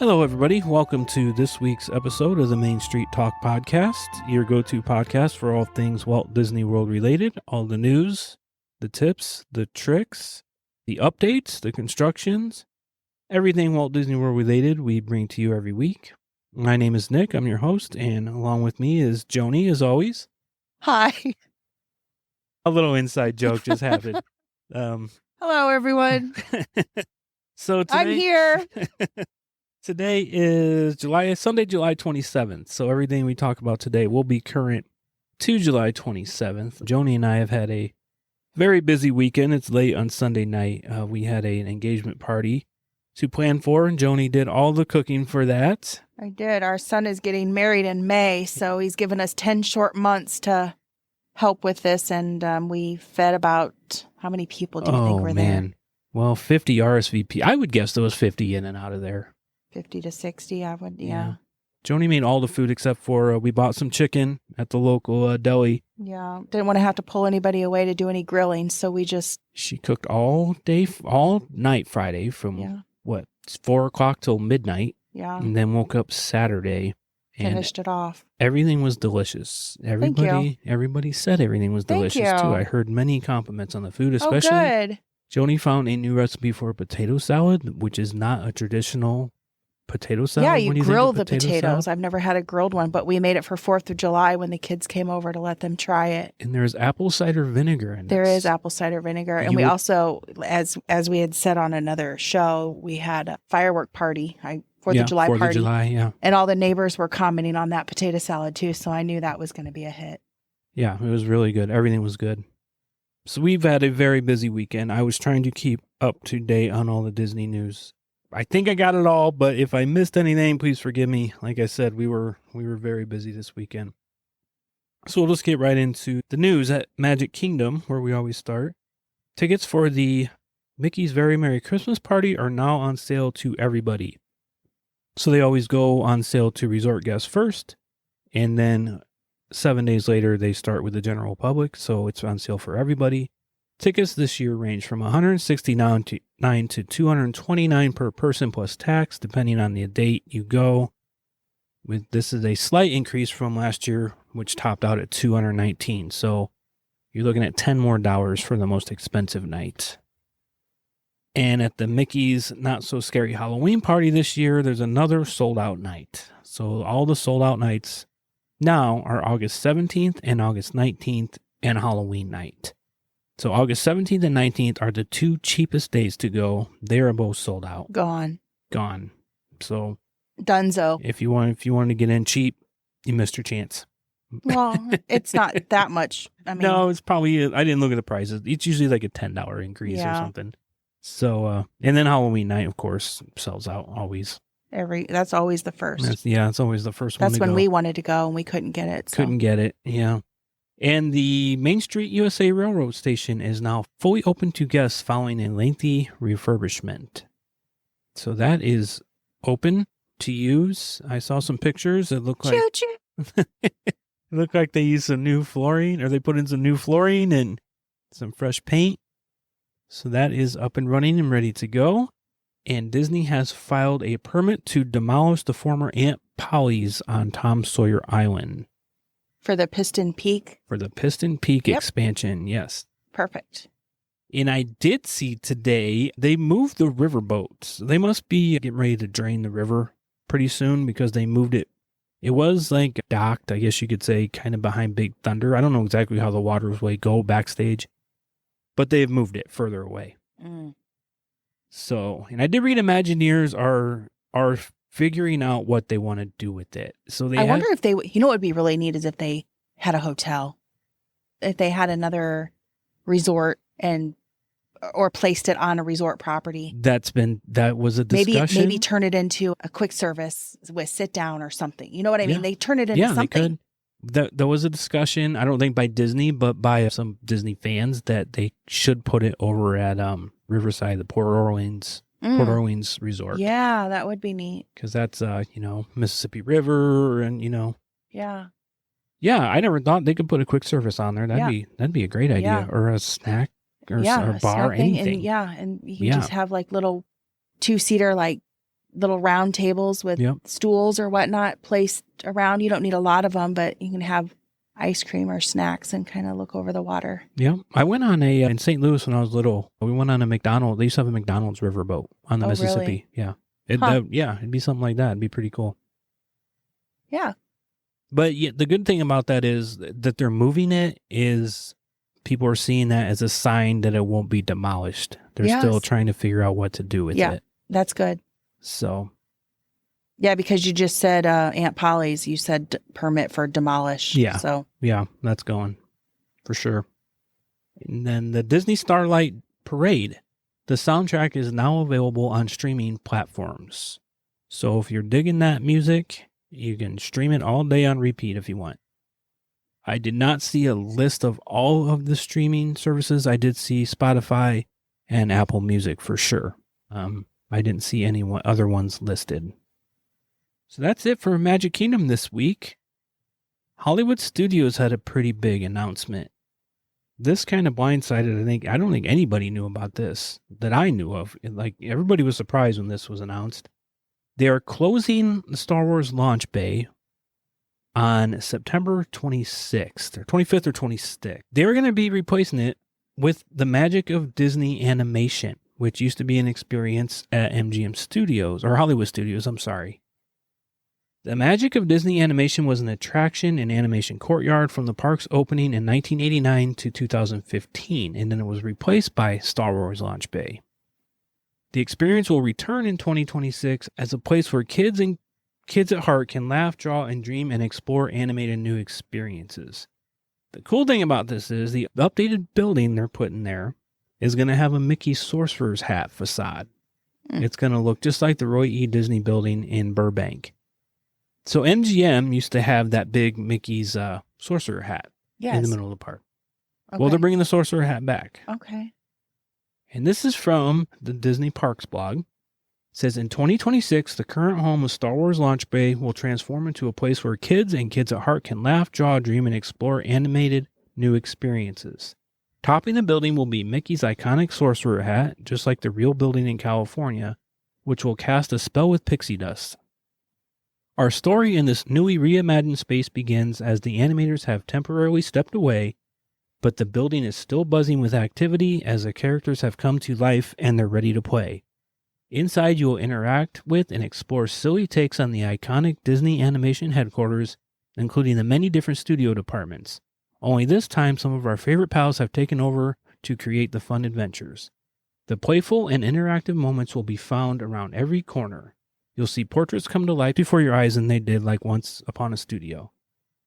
Hello, everybody. Welcome to this week's episode of the Main Street Talk Podcast, your go-to podcast for all things Walt Disney World related, all the news, the tips, the tricks, the updates, the constructions, everything Walt Disney World related we bring to you every week. My name is Nick. I'm your host, and along with me is Joni, as always. Hi. A little inside joke just happened. Hello, everyone. So today, I'm here. Today is Sunday, July 27th. So everything we talk about today will be current to July 27th. Joni and I have had a very busy weekend. It's late on Sunday night. We had an engagement party to plan for, and Joni did all the cooking for that. I did. Our son is getting married in May, so he's given us 10 short months to help with this, and we fed about, how many people do you think were there? Well, 50 RSVP. I would guess there was 50 in and out of there. 50 to 60, I would, yeah. Joni made all the food except for we bought some chicken at the local deli. Yeah, didn't want to have to pull anybody away to do any grilling, so we just... She cooked all night Friday from, 4 o'clock till midnight. Yeah. And then woke up Saturday. And finished it off. Everything was delicious. Everybody said everything was delicious, too. I heard many compliments on the food, especially... Oh, good. Joni found a new recipe for a potato salad, which is not a traditional potato salad. Yeah, you grill the potatoes. potatoes. I've never had a grilled one, but we made it for 4th of July when the kids came over to let them try it. And there's apple cider vinegar in it. There is apple cider vinegar. And we also, as we had said on another show, we had a firework party, 4th of July party. 4th of July, yeah. And all the neighbors were commenting on that potato salad too, so I knew that was going to be a hit. Yeah, it was really good. Everything was good. So we've had a very busy weekend. I was trying to keep up to date on all the Disney news. I think I got it all, but if I missed anything, please forgive me. Like I said, we were very busy this weekend. So we'll just get right into the news at Magic Kingdom, where we always start. Tickets for the Mickey's Very Merry Christmas Party are now on sale to everybody. So they always go on sale to resort guests first, and then 7 days later, they start with the general public, so it's on sale for everybody. Tickets this year range from $169 to $229 per person plus tax, depending on the date you go. This is a slight increase from last year, which topped out at $219. So you're looking at $10 more for the most expensive night. And at the Mickey's Not So Scary Halloween Party this year, there's another sold out night. So all the sold out nights now are August 17th and August 19th and Halloween night. So August 17th and 19th are the two cheapest days to go. They are both sold out. Gone. So Dunzo. If you wanted to get in cheap, you missed your chance. Well, it's not that much. No, it's probably, I didn't look at the prices. It's usually like a $10 increase or something. So, and then Halloween night, of course, sells out always. That's always the first. It's always the first one to go. That's when we wanted to go and we couldn't get it. Couldn't get it, yeah. And the Main Street USA Railroad Station is now fully open to guests following a lengthy refurbishment. So that is open to use. I saw some pictures. It looked like it looked like they used some new flooring, or they put in some new flooring and some fresh paint. So that is up and running and ready to go. And Disney has filed a permit to demolish the former Aunt Polly's on Tom Sawyer Island. For the Piston Peak? For the Piston Peak expansion, yes. Perfect. And I did see today they moved the riverboats. They must be getting ready to drain the river pretty soon because they moved it. It was like docked, I guess you could say, kind of behind Big Thunder. I don't know exactly how the waterway go backstage, but they've moved it further away. So, and I did read Imagineers are figuring out what they want to do with it. So I wonder if they, what would be really neat is if they had a hotel, if they had another resort or placed it on a resort property. That was a discussion. Maybe turn it into a quick service with sit down or something. You know what I mean? They turn it into something. They could. There was a discussion, I don't think by Disney, but by some Disney fans, that they should put it over at Riverside, the Port Orleans Resort. Yeah, that would be neat. Because that's, Mississippi River and, Yeah. Yeah, I never thought they could put a quick service on there. That'd be a great idea. Or a snack or a bar, anything. And you can just have like little 2-seater like little round tables with stools or whatnot placed around. You don't need a lot of them, but you can have ice cream or snacks and kind of look over the water. Yeah. I went on in St. Louis when I was little. We went on a McDonald's. They used to have a McDonald's riverboat on the Mississippi. Really? Yeah. It'd be something like that. It'd be pretty cool. Yeah. But the good thing about that is that they're moving it is people are seeing that as a sign that it won't be demolished. They're still trying to figure out what to do with it. Yeah, that's good. So. Yeah, because you just said Aunt Polly's, you said permit for demolish. Yeah. So. Yeah, that's going for sure. And then the Disney Starlight Parade. The soundtrack is now available on streaming platforms. So if you're digging that music, you can stream it all day on repeat if you want. I did not see a list of all of the streaming services. I did see Spotify and Apple Music for sure. I didn't see any other ones listed. So that's it for Magic Kingdom this week. Hollywood Studios had a pretty big announcement. This kind of blindsided, I don't think anybody knew about this that I knew of. Like, everybody was surprised when this was announced. They are closing the Star Wars launch bay on September 26th, or 25th or 26th. They're going to be replacing it with the Magic of Disney Animation, which used to be an experience at MGM Studios, or Hollywood Studios, I'm sorry. The Magic of Disney Animation was an attraction and animation courtyard from the park's opening in 1989 to 2015, and then it was replaced by Star Wars Launch Bay. The experience will return in 2026 as a place where kids at heart can laugh, draw, and dream and explore animated new experiences. The cool thing about this is the updated building they're putting there is going to have a Mickey Sorcerer's Hat facade. It's going to look just like the Roy E. Disney building in Burbank. So MGM used to have that big Mickey's sorcerer hat in the middle of the park. Okay. Well, they're bringing the sorcerer hat back. Okay. And this is from the Disney Parks blog. It says, in 2026, the current home of Star Wars Launch Bay will transform into a place where kids and kids at heart can laugh, draw, dream, and explore animated new experiences. Topping the building will be Mickey's iconic sorcerer hat, just like the real building in California, which will cast a spell with pixie dust. Our story in this newly reimagined space begins as the animators have temporarily stepped away, but the building is still buzzing with activity as the characters have come to life and they're ready to play. Inside, you will interact with and explore silly takes on the iconic Disney Animation headquarters, including the many different studio departments. Only this time, some of our favorite pals have taken over to create the fun adventures. The playful and interactive moments will be found around every corner. You'll see portraits come to life before your eyes, and they did like Once Upon a Studio.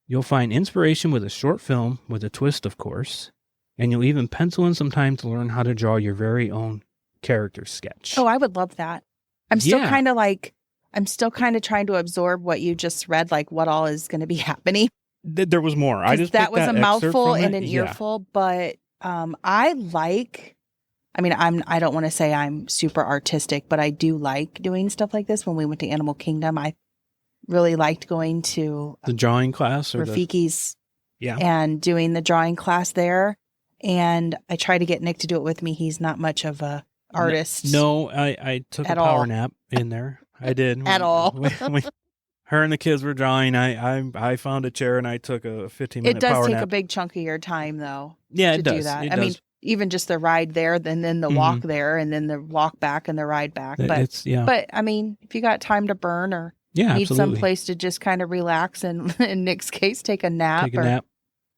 You'll find inspiration with a short film, with a twist, of course, and you'll even pencil in some time to learn how to draw your very own character sketch. Oh, I would love that. I'm still kind of trying to absorb what you just read, like what all is going to be happening. There was more. That was a mouthful and an earful, but I don't want to say I'm super artistic, but I do like doing stuff like this. When we went to Animal Kingdom, I really liked going to the drawing class or Rafiki's and doing the drawing class there. And I try to get Nick to do it with me. He's not much of a artist. No, I took a power nap in there. I did. At all. When her and the kids were drawing, I found a chair and I took a 15-minute power nap. It does take a big chunk of your time, though. Yeah, to it does. Do that. It I does. mean, even just the ride there, and then the walk there, and then the walk back and the ride back. But I mean, if you got time to burn or need some place to just kind of relax, and in Nick's case, take a nap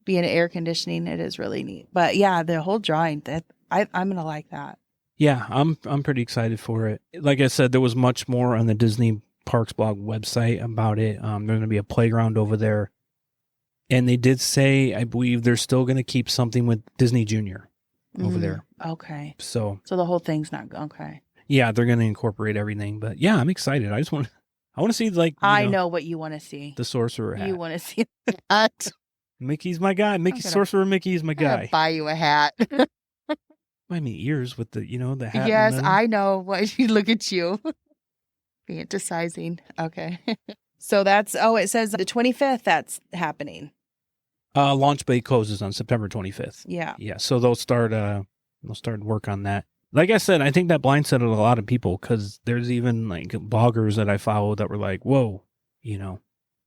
be in air conditioning, it is really neat. But yeah, the whole drawing, I'm gonna like that. Yeah, I'm pretty excited for it. Like I said, there was much more on the Disney Parks blog website about it. There's going to be a playground over there, and they did say, I believe they're still going to keep something with Disney Junior over there. Okay. So the whole thing's not okay. Yeah, they're going to incorporate everything. But yeah, I'm excited. I want to see know what you want to see. The sorcerer hat. You want to see that? Mickey's my guy. Sorcerer Mickey is my guy. Buy you a hat. I mean, ears with the hat. Yes, I know. Look at you. Fantasizing. Okay. So it says the 25th that's happening. Launch Bay closes on September 25th. Yeah. Yeah. So they'll start work on that. like I said, I think that blindsided a lot of people because there's even like bloggers that I follow that were like, whoa,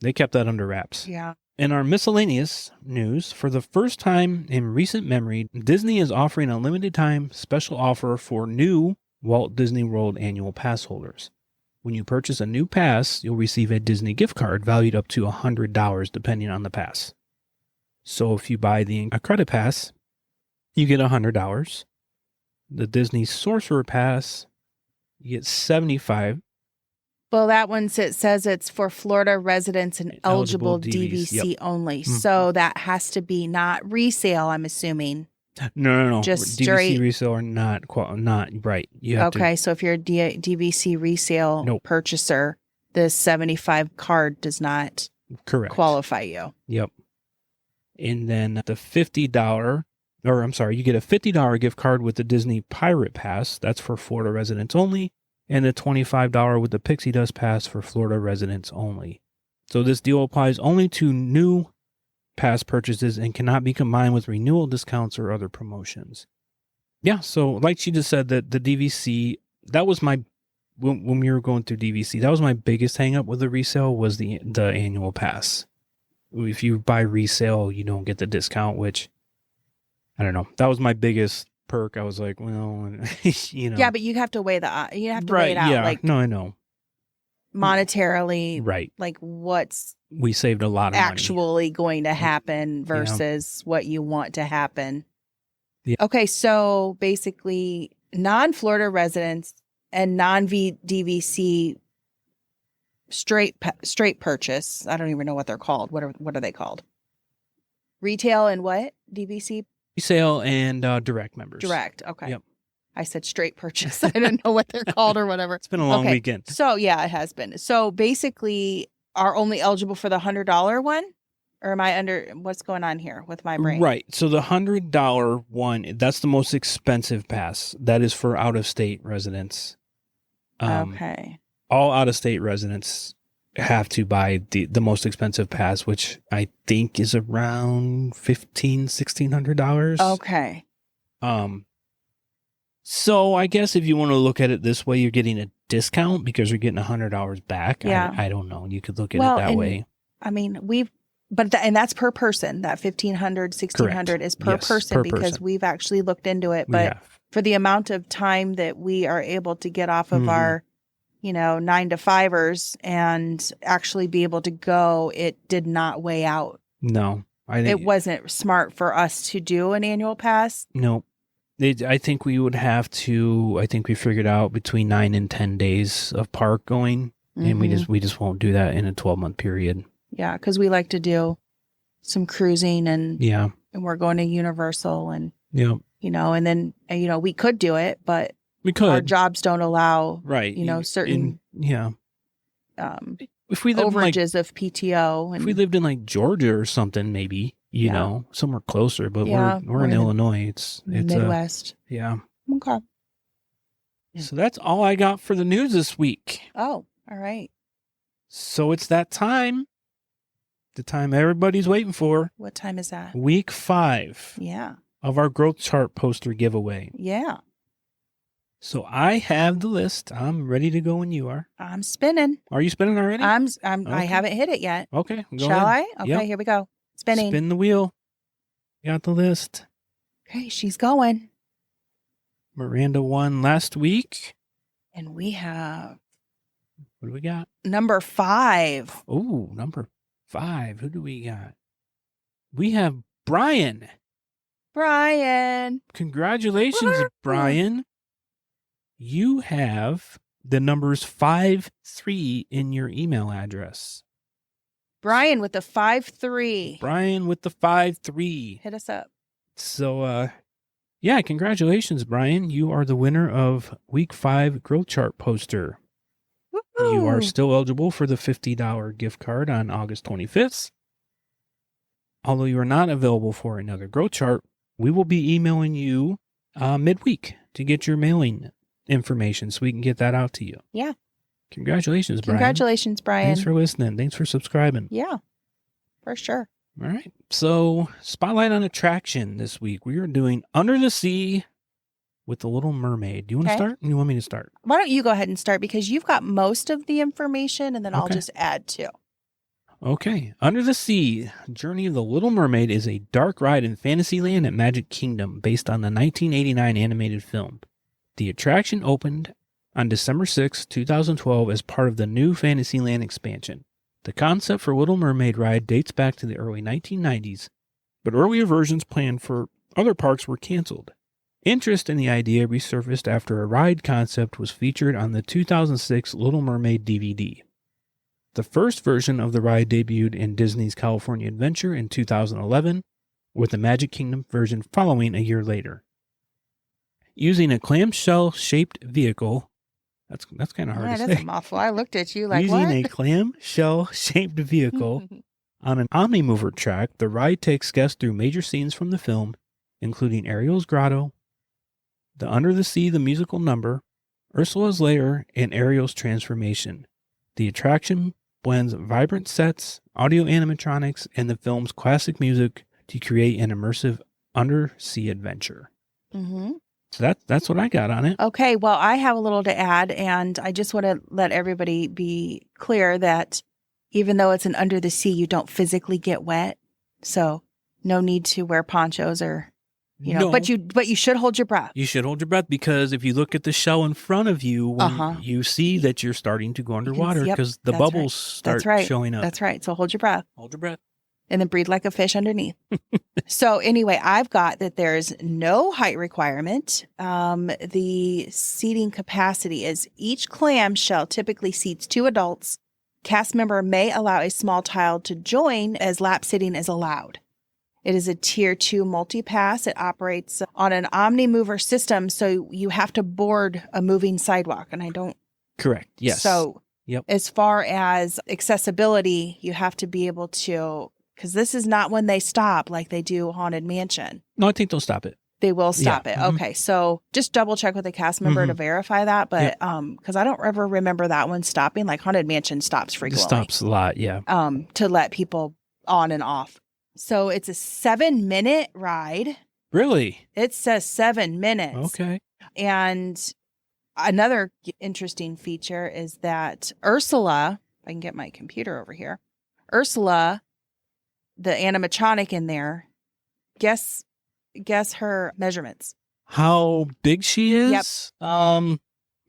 they kept that under wraps. Yeah. In our miscellaneous news, for the first time in recent memory, Disney is offering a limited time special offer for new Walt Disney World annual pass holders. When you purchase a new pass, you'll receive a Disney gift card valued up to $100 depending on the pass. So if you buy the credit pass, you get $100. The Disney Sorcerer Pass, you get $75. Well, that one says it's for Florida residents and eligible DVC only. Mm-hmm. So that has to be not resale, I'm assuming. No. Just DVC straight resale are not right. You have okay, so if you're a DVC resale purchaser, this 75 card does not qualify you. Yep. And then the $50, you get a $50 gift card with the Disney Pirate Pass. That's for Florida residents only. And the $25 with the Pixie Dust Pass for Florida residents only. So this deal applies only to new pass purchases and cannot be combined with renewal discounts or other promotions. Yeah, so like she just said, that the DVC, that was when we were going through DVC, that was my biggest hang up with the resale was the annual pass. If you buy resale, you don't get the discount, which, I don't know. That was my biggest perk. I was like, well, Yeah, but you have to weigh weigh it out. Yeah, like, no, I know. Monetarily, right? Like we saved a lot of actually money. Going to happen versus what you want to happen. Yeah. Okay, so basically, non-Florida residents and non-DVC straight purchase. I don't even know what they're called. What are they called? Retail and what? DVC. Resale and direct members. Direct. Okay. Yep. I said straight purchase. I didn't know what they're called or whatever. It's been a long weekend. So yeah, it has been. So basically, are only eligible for the $100 one, or am I under? What's going on here with my brain? Right. So the $100 one, that's the most expensive pass. That is for out of state residents. Okay. All out of state residents have to buy the most expensive pass, which I think is around $1,600. Okay. So I guess if you want to look at it this way, you're getting a discount because you're getting $100 back. Yeah. I don't know. You could look at it that way. I mean, and that's per person. That $1,500, $1,600 is per person because we've actually looked into it. But for the amount of time that we are able to get off of our 9 to 5ers and actually be able to go, it did not weigh out. No, it wasn't smart for us to do an annual pass. No, I think we would have to. I think we figured out between 9 and 10 days of park going, and we just won't do that in a 12-month period. Yeah, because we like to do some cruising and we're going to Universal and and then we could do it, but. We could. Our jobs don't allow, certain if we lived overages of PTO. And, if we lived in like Georgia or something, maybe somewhere closer. But we're in Illinois. It's Midwest. Okay. So that's all I got for the news this week. Oh, all right. So it's that time. The time everybody's waiting for. What time is that? Week 5. Yeah. Of our growth chart poster giveaway. Yeah. So I have the list. I'm ready to go when you are. I'm spinning. Are you spinning already? Okay. I haven't hit it yet. Okay. Shall I? Okay, Here we go. Spinning. Spin the wheel. Got the list. Okay, she's going. Miranda won last week. And we have... What do we got? Number 5. Oh, number 5. Who do we got? We have Brian. Congratulations, Brian. You have the numbers 5-3 in your email address. Brian with the 5-3. Brian with the 5-3. Hit us up. So, congratulations, Brian. You are the winner of Week 5 Growth Chart poster. Woo-hoo. You are still eligible for the $50 gift card on August 25th. Although you are not available for another growth chart, we will be emailing you midweek to get your mailing information so we can get that out to you. Yeah. Congratulations, Brian. Congratulations, Brian. Thanks for listening. Thanks for subscribing. Yeah, for sure. All right. So, spotlight on attraction this week. We are doing Under the Sea with The Little Mermaid. Do you want to start? Or you want me to start? Why don't you go ahead and start, because you've got most of the information, and then I'll just add to. Okay. Under the Sea, Journey of the Little Mermaid is a dark ride in Fantasyland at Magic Kingdom based on the 1989 animated film. The attraction opened on December 6, 2012 as part of the new Fantasyland expansion. The concept for Little Mermaid ride dates back to the early 1990s, but earlier versions planned for other parks were canceled. Interest in the idea resurfaced after a ride concept was featured on the 2006 Little Mermaid DVD. The first version of the ride debuted in Disney's California Adventure in 2011, with the Magic Kingdom version following a year later. Using a clamshell-shaped vehicle, that's kind of hard to say. That's a mouthful. I looked at you like, Using what? a clamshell-shaped vehicle on an Omnimover track, the ride takes guests through major scenes from the film, including Ariel's Grotto, the Under the Sea the musical number, Ursula's Lair, and Ariel's transformation. The attraction blends vibrant sets, audio animatronics, and the film's classic music to create an immersive undersea adventure. Mm-hmm. So that's what I got on it. Okay, well, I have a little to add, and I just want to let everybody be clear that even though it's an under the sea, you don't physically get wet. So no need to wear ponchos or, No. but you should hold your breath. You should hold your breath, because if you look at the shell in front of you, when you see that you're starting to go underwater, because the bubbles start showing up. That's right. So hold your breath. Hold your breath. And then breathe like a fish underneath. So anyway, I've got that there's no height requirement. The seating capacity is each clamshell typically seats 2 adults. Cast member may allow a small child to join as lap sitting is allowed. It is a Tier 2 multi-pass. It operates on an Omnimover system, so you have to board a moving sidewalk, and I don't... Correct, yes. So as far as accessibility, you have to be able to... Because this is not when they stop like they do Haunted Mansion. No, I think they'll stop it. They will stop it. Mm-hmm. Okay, so just double check with the cast member to verify that. But because I don't ever remember that one stopping. Like Haunted Mansion stops frequently. It stops a lot, yeah. To let people on and off. So it's a 7-minute ride. Really? It says 7 minutes. Okay. And another interesting feature is that Ursula, if I can get my computer over here, Ursula, the animatronic in there, guess her measurements. How big she is? Yep. I'm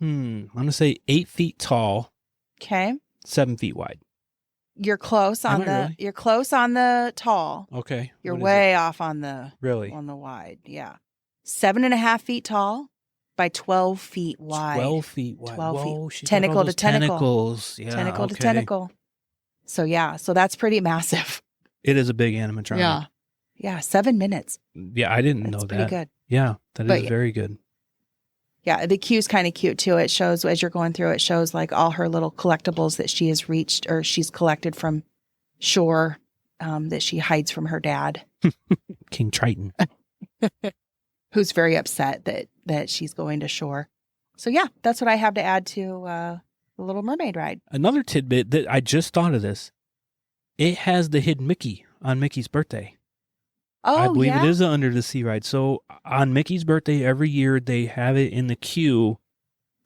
gonna say 8 feet tall. Okay. 7 feet wide. You're close on You're close on the tall. Okay. You're way off on the on the wide. Yeah. 7.5 feet tall by 12 feet wide. 12 feet wide. 12 Whoa, feet. Tentacle to tentacle. Tentacles. Yeah, tentacle to tentacle. So so that's pretty massive. It is a big animatronic. Yeah. Yeah, 7 minutes. Yeah, I didn't know that. Pretty good. Yeah, that is very good. Yeah, the queue's kind of cute too. It shows, as you're going through, it shows like all her little collectibles that she has reached or she's collected from shore that she hides from her dad. King Triton. Who's very upset that she's going to shore. So yeah, that's what I have to add to the Little Mermaid ride. Another tidbit that I just thought of this. It has the hidden Mickey on Mickey's birthday. Oh, I believe it is an Under the Sea ride. So on Mickey's birthday, every year they have it in the queue.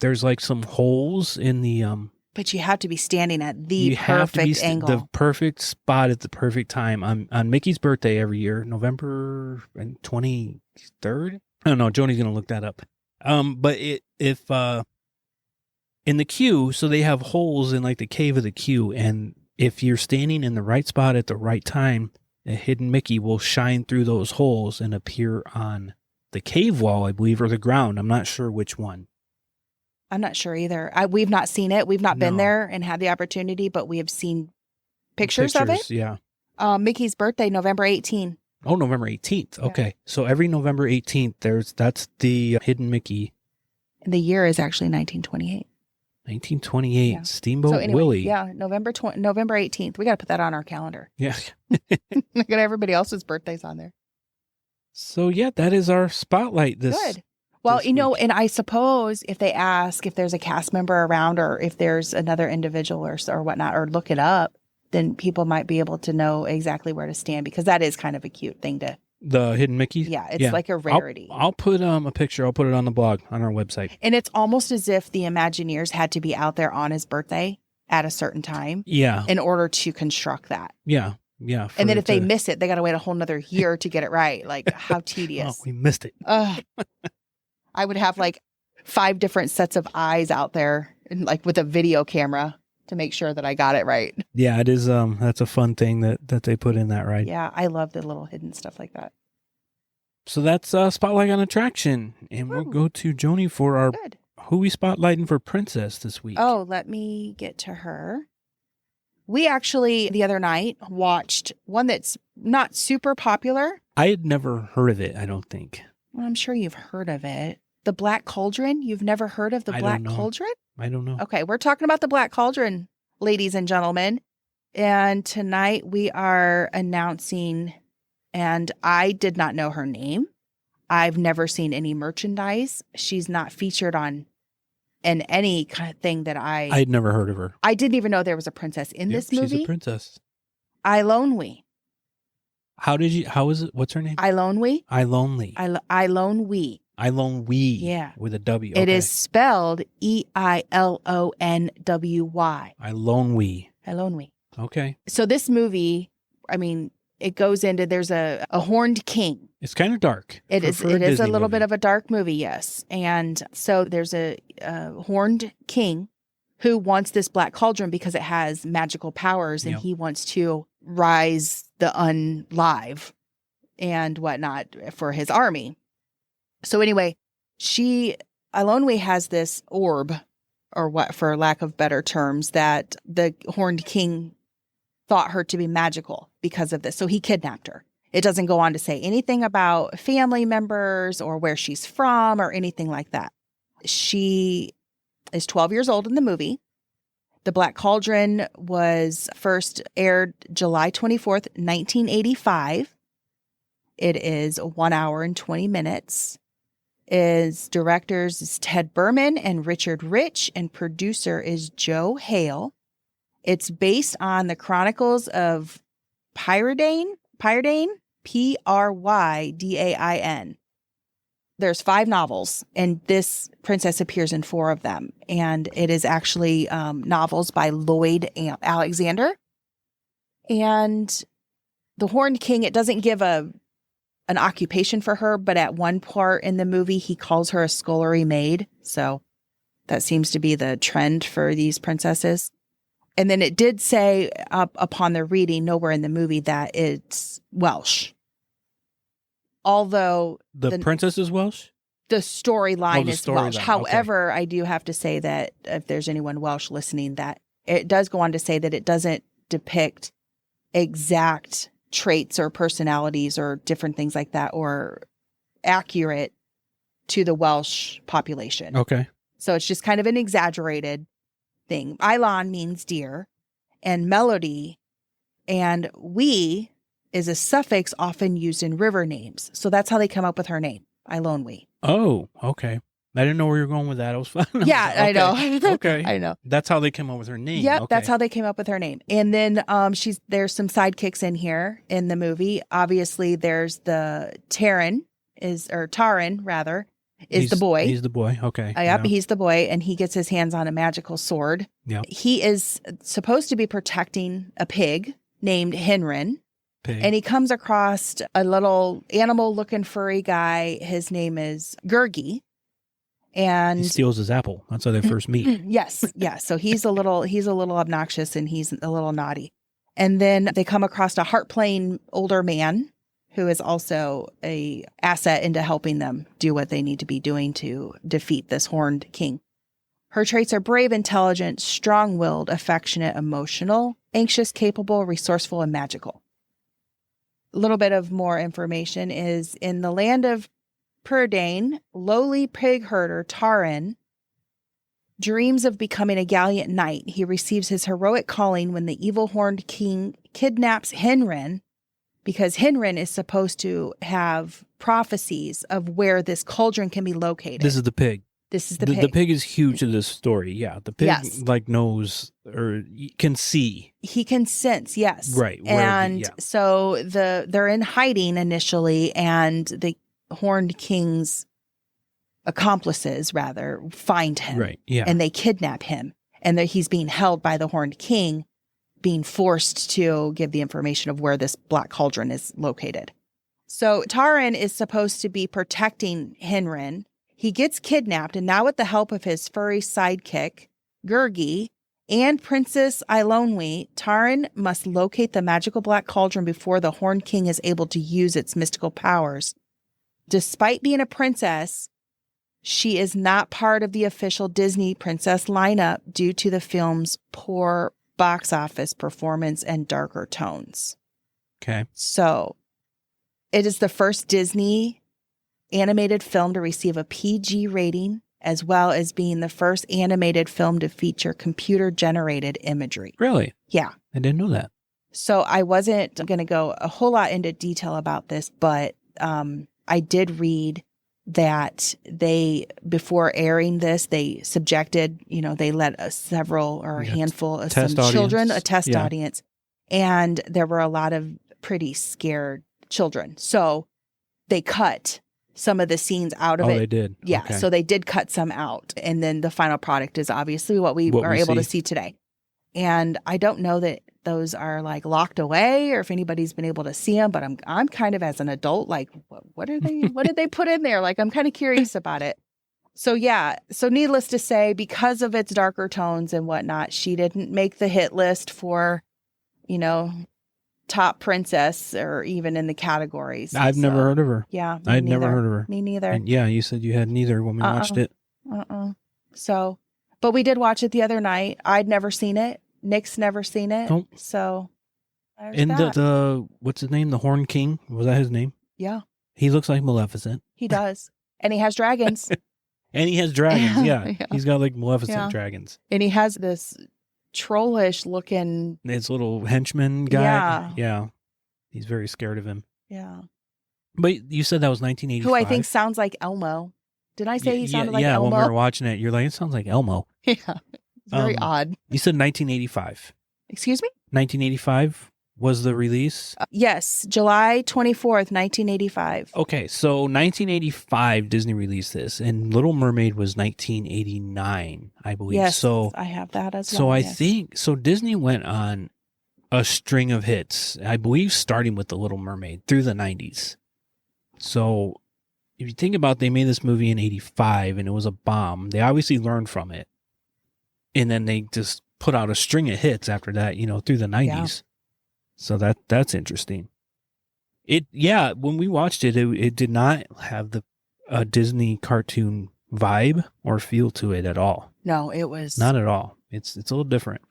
There's like some holes in the... But you have to be standing at the perfect angle. The perfect spot at the perfect time. On Mickey's birthday every year, November 23rd? I don't know. Joni's going to look that up. But if in the queue, so they have holes in like the cave of the queue. And if you're standing in the right spot at the right time, a hidden Mickey will shine through those holes and appear on the cave wall, I believe, or the ground. I'm not sure which one. I'm not sure either. We've not seen it. We've not been there and had the opportunity, but we have seen pictures of it. Yeah. Mickey's birthday, November 18th. Oh, November 18th. Yeah. Okay. So every November 18th, that's the hidden Mickey. And the year is actually 1928. 1928, yeah. Steamboat Willie. Yeah, November 18th. We got to put that on our calendar. Yeah. Look at everybody else's birthdays on there. So, yeah, that is our spotlight this Good. Well, this you know, week. and I suppose if they ask if there's a cast member around or if there's another individual or whatnot, or look it up, then people might be able to know exactly where to stand, because that is kind of a cute thing to The hidden Mickey? Yeah, it's like a rarity. I'll put a picture. I'll put it on the blog on our website. And it's almost as if the Imagineers had to be out there on his birthday at a certain time. Yeah. In order to construct that. Yeah. Yeah. And then if they miss it, they got to wait a whole nother year to get it right. Like, how tedious. Oh, we missed it. I would have like 5 different sets of eyes out there and like with a video camera to make sure that I got it right. Yeah, it is. That's a fun thing that they put in that ride. Yeah, I love the little hidden stuff like that. So that's Spotlight on Attraction. And we'll go to Joni for our Who We Spotlighting for Princess this week. Oh, let me get to her. We actually, the other night, watched one that's not super popular. I had never heard of it, I don't think. Well, I'm sure you've heard of it. The Black Cauldron? You've never heard of the Black Cauldron? I don't know. Okay, we're talking about the Black Cauldron, ladies and gentlemen. And tonight we are announcing, and I did not know her name. I've never seen any merchandise. She's not featured in any kind of thing that I had never heard of her. I didn't even know there was a princess in this movie. She's a princess. Eilonwy. How is it? What's her name? Eilonwy. Eilonwy. Eilonwy. Eilonwy. Yeah. With a W. It is spelled Eilonwy. Eilonwy. Eilonwy. Okay. So this movie, I mean, it goes into, there's a horned king. It's kind of dark. It is a little bit of a dark movie, yes. And so there's a horned king who wants this Black Cauldron because it has magical powers, and he wants to rise the unlive and whatnot for his army. So anyway, Eilonwy has this orb, or what, for lack of better terms, that the horned king thought her to be magical because of this. So he kidnapped her. It doesn't go on to say anything about family members or where she's from or anything like that. She is 12 years old in the movie. The Black Cauldron was first aired July 24th, 1985. It is 1 hour and 20 minutes. Its directors is Ted Berman and Richard Rich, and producer is Joe Hale. It's based on the Chronicles of Prydain, Prydain. There's 5 novels, and this princess appears in 4 of them. And it is actually novels by Lloyd Alexander. And the Horned King, it doesn't give an occupation for her, but at one part in the movie, he calls her a scullery maid. So that seems to be the trend for these princesses. And then it did say upon the reading, nowhere in the movie, that it's Welsh. Although the princess is Welsh? The storyline is Welsh. However, I do have to say that if there's anyone Welsh listening, that it does go on to say that it doesn't depict exact traits or personalities or different things like that, or accurate to the Welsh population. Okay. So it's just kind of an exaggerated thing. Eilon means deer, and melody, and we is a suffix often used in river names. So that's how they come up with her name, Eilonwy. Oh, okay. I didn't know where you were going with that. It was fun. Yeah, okay. I know. Okay. I know. That's how they came up with her name. Yep, okay. That's how they came up with her name. And then there's some sidekicks in here in the movie. Obviously, there's the Taran, is the boy. He's the boy. Okay. Yep, he's the boy, and he gets his hands on a magical sword. Yeah. He is supposed to be protecting a pig named Henrin. And he comes across a little animal-looking furry guy. His name is Gurgi. And he steals his apple. That's how they first meet. Yes. Yeah. So he's a little obnoxious, and he's a little naughty. And then they come across a harp-playing older man who is also a asset into helping them do what they need to be doing to defeat this horned king. Her traits are brave, intelligent, strong-willed, affectionate, emotional, anxious, capable, resourceful, and magical. A little bit of more information is in the land of Prydain, lowly pig herder Taran dreams of becoming a gallant knight. He receives his heroic calling when the evil horned king kidnaps Henrin, because Henrin is supposed to have prophecies of where this cauldron can be located. This is the pig. This is the pig. The pig is huge to this story. Yeah. The pig knows or can see. He can sense. Yes. Right. So they're in hiding initially, and the Horned King's accomplices rather find him. Right. Yeah. And they kidnap him, and he's being held by the Horned King, being forced to give the information of where this Black Cauldron is located. So Taran is supposed to be protecting Henrin. He gets kidnapped, and now with the help of his furry sidekick, Gurgi, and Princess Eilonwy, Taran must locate the magical Black Cauldron before the Horned King is able to use its mystical powers. Despite being a princess, she is not part of the official Disney princess lineup due to the film's poor box office performance and darker tones. Okay. So, it is the first Disney animated film to receive a PG rating, as well as being the first animated film to feature computer-generated imagery. Really? Yeah. I didn't know that. So I wasn't going to go a whole lot into detail about this, but I did read that before airing this, they subjected, they let a handful of some children, a test audience, and there were a lot of pretty scared children. So they cut some of the scenes out of it. Oh, they did? Yeah. Okay. So they did cut some out. And then the final product is obviously what we are able to see today. And I don't know that those are like locked away or if anybody's been able to see them, but I'm kind of as an adult, like, what did they put in there? Like, I'm kind of curious about it. So yeah. So needless to say, because of its darker tones and whatnot, she didn't make the hit list for, top princess or even in the categories. I've never heard of her. Yeah. I'd never heard of her. Me neither. And yeah, you said you had neither when we watched it. So, but we did watch it the other night. I'd never seen it. Nick's never seen it. Nope. So, and the what's his name? The Horned King? Was that his name? Yeah. He looks like Maleficent. He does. And he has dragons. And he has dragons, yeah. He's got like Maleficent dragons. And he has this trollish looking... His little henchman guy. Yeah. He's very scared of him. Yeah. But you said that was 1985. Who I think sounds like Elmo. Did I say he sounded like Elmo? Yeah, when we were watching it, you're like, it sounds like Elmo. Yeah. It's very odd. You said 1985. Excuse me? 1985 was the release? Yes, July 24th, 1985. Okay, so 1985 Disney released this, and Little Mermaid was 1989, I believe. Yes, so I have that as well. So I think, Disney went on a string of hits, I believe starting with The Little Mermaid through the 90s. So if you think about, they made this movie in 85 and it was a bomb. They obviously learned from it. And then they just put out a string of hits after that, through the 90s. Yeah. So that's interesting. When we watched it, it did not have the Disney cartoon vibe or feel to it at all. No, it was not at all. It's a little different.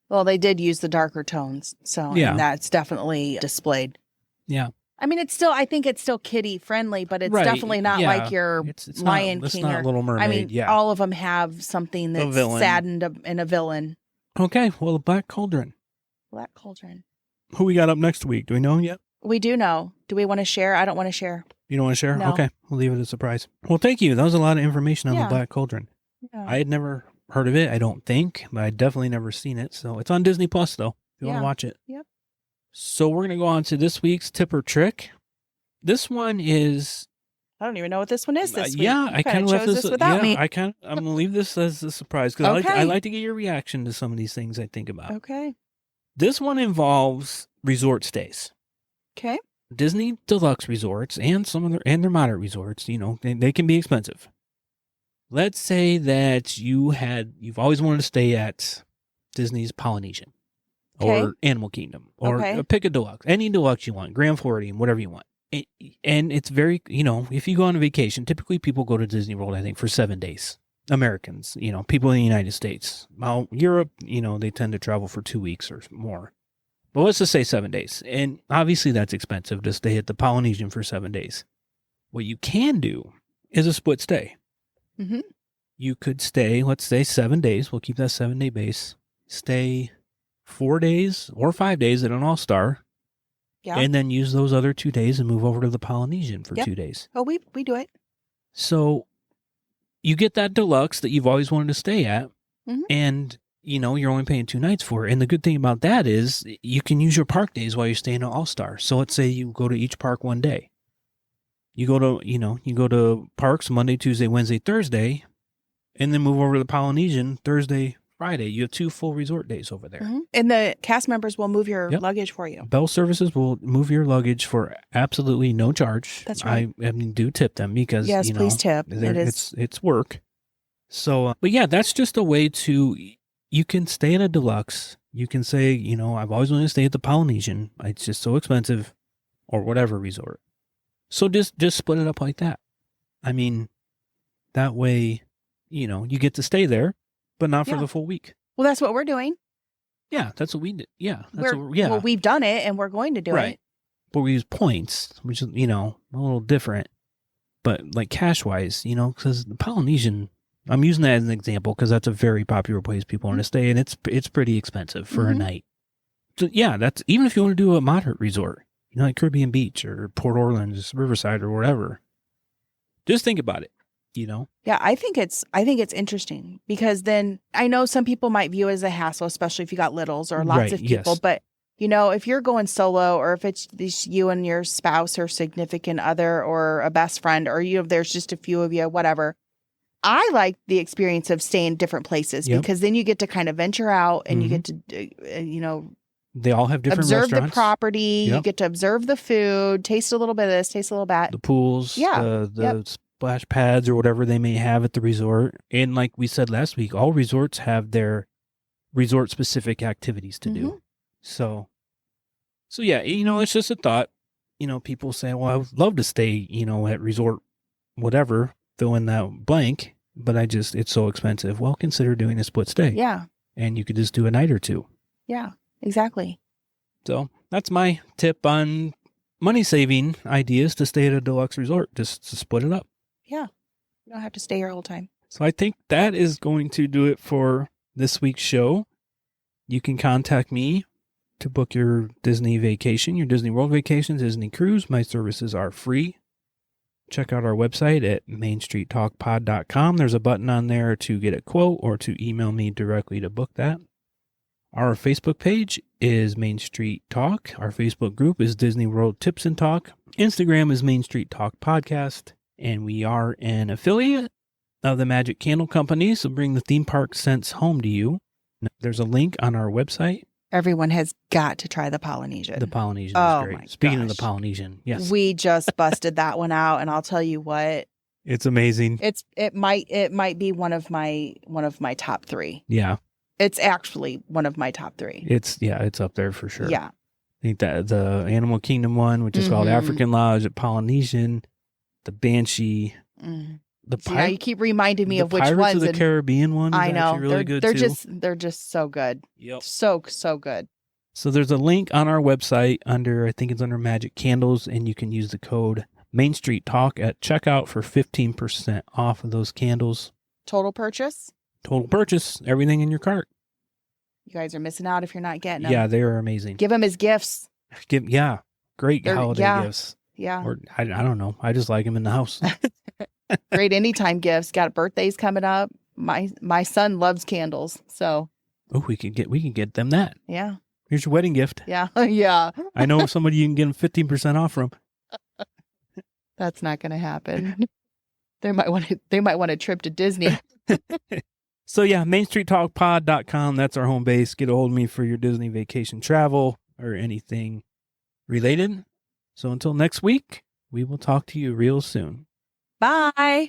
Well, they did use the darker tones, so and that's definitely displayed. Yeah. I mean, I think it's still kiddie friendly, but it's definitely not like your it's Lion not, King. It's not Little Mermaid. I mean, all of them have something that's saddened and a villain. Okay, well, the Black Cauldron. Black Cauldron. Who we got up next week? Do we know yet? We do know. Do we want to share? I don't want to share. You don't want to share? No. Okay, we'll leave it a surprise. Well, thank you. That was a lot of information on the Black Cauldron. Yeah. I had never heard of it, I don't think, but I definitely never seen it. So it's on Disney Plus, though, if you want to watch it. Yep. So we're going to go on to this week's Tip or Trick. This one is... I don't even know what this one is this week. I kind of left this without me. I'm going to leave this as a surprise because I like to get your reaction to some of these things I think about. Okay. This one involves resort stays. Okay. Disney deluxe resorts and their moderate resorts, they can be expensive. Let's say that you've always wanted to stay at Disney's Polynesian or Animal Kingdom or pick a deluxe, any deluxe you want, Grand Floridian, whatever you want. And it's very, if you go on a vacation, typically people go to Disney World, I think, for 7 days. Americans, people in the United States. Well, Europe, they tend to travel for 2 weeks or more. But let's just say 7 days. And obviously that's expensive to stay at the Polynesian for 7 days. What you can do is a split stay. Mm-hmm. You could stay, let's say 7 days. We'll keep that 7-day base. Stay 4 days or 5 days at an All-Star. Yeah. And then use those other 2 days and move over to the Polynesian for 2 days. Oh, we do it. So you get that deluxe that you've always wanted to stay at, and you're only paying 2 nights for it. And the good thing about that is you can use your park days while you're staying at All-Star. So let's say you go to each park one day. You go to parks Monday, Tuesday, Wednesday, Thursday, and then move over to the Polynesian Thursday, Friday. You have 2 full resort days over there. And the cast members will move your luggage for you. Bell Services will move your luggage for absolutely no charge. That's right. I mean, do tip them because, yes, please tip. It's work. So, but yeah, that's just a way you can stay at a deluxe. You can say, I've always wanted to stay at the Polynesian. It's just so expensive, or whatever resort. So just split it up like that. I mean, that way, you get to stay there, but not for the full week. Well, that's what we're doing. Yeah, that's what we did. Yeah. Well, we've done it and we're going to do it. But we use points, which is, a little different. But like cash-wise, because the Polynesian, I'm using that as an example because that's a very popular place people want to stay, and it's pretty expensive for a night. So yeah, that's even if you want to do a moderate resort, like Caribbean Beach or Port Orleans, Riverside, or whatever. Just think about it, Yeah, I think it's interesting because then I know some people might view it as a hassle, especially if you got littles or lots of people. Yes. But if you're going solo, or if it's just you and your spouse or significant other or a best friend, or there's just a few of you, whatever. I like the experience of staying in different places because then you get to kind of venture out and you get to, they all have different observe restaurants. The property. You get to observe the food, taste a little bit of this, taste a little bit. The pools, the splash pads or whatever they may have at the resort. And like we said last week, all resorts have their resort-specific activities to do. So yeah, it's just a thought. People say, well, I would love to stay, at resort whatever, fill in that blank, but it's so expensive. Well, consider doing a split stay. Yeah. And you could just do a night or 2. Yeah, exactly. So that's my tip on money-saving ideas to stay at a deluxe resort, just to split it up. Yeah. You don't have to stay here all the time. So I think that is going to do it for this week's show. You can contact me to book your Disney vacation, your Disney World vacation, Disney cruise. My services are free. Check out our website at mainstreettalkpod.com. There's a button on there to get a quote or to email me directly to book that. Our Facebook page is Main Street Talk. Our Facebook group is Disney World Tips and Talk. Instagram is Main Street Talk Podcast. And we are an affiliate of the Magic Candle Company, so bring the theme park sense home to you. There's a link on our website. Everyone has got to try the Polynesian. The Polynesian is great. Speaking of the Polynesian, yes. We just busted that one out, and I'll tell you what. It's amazing. It might be one of my top 3. Yeah. It's actually one of my top 3. It's up there for sure. Yeah. I think that the Animal Kingdom one, which is called African Lodge at Polynesian, the Banshee, now you keep reminding me of which ones. Pirates of the Caribbean one. I know really good they're too. They're just so good. Yep. So good. So there's a link on our website I think it's under Magic Candles, and you can use the code Main Street Talk at checkout for 15% off of those candles. Total purchase, everything in your cart. You guys are missing out if you're not getting them. Yeah, they are amazing. Give them as gifts. Great holiday gifts. Yeah. Or I don't know. I just like them in the house. Great anytime gifts. Got birthdays coming up. My son loves candles, so. Oh, we can get them that. Yeah. Here's your wedding gift. Yeah. Yeah. I know somebody you can get them 15% off from. That's not going to happen. They might want a trip to Disney. So yeah, MainStreetTalkPod.com. That's our home base. Get a hold of me for your Disney vacation travel or anything related. So until next week, we will talk to you real soon. Bye.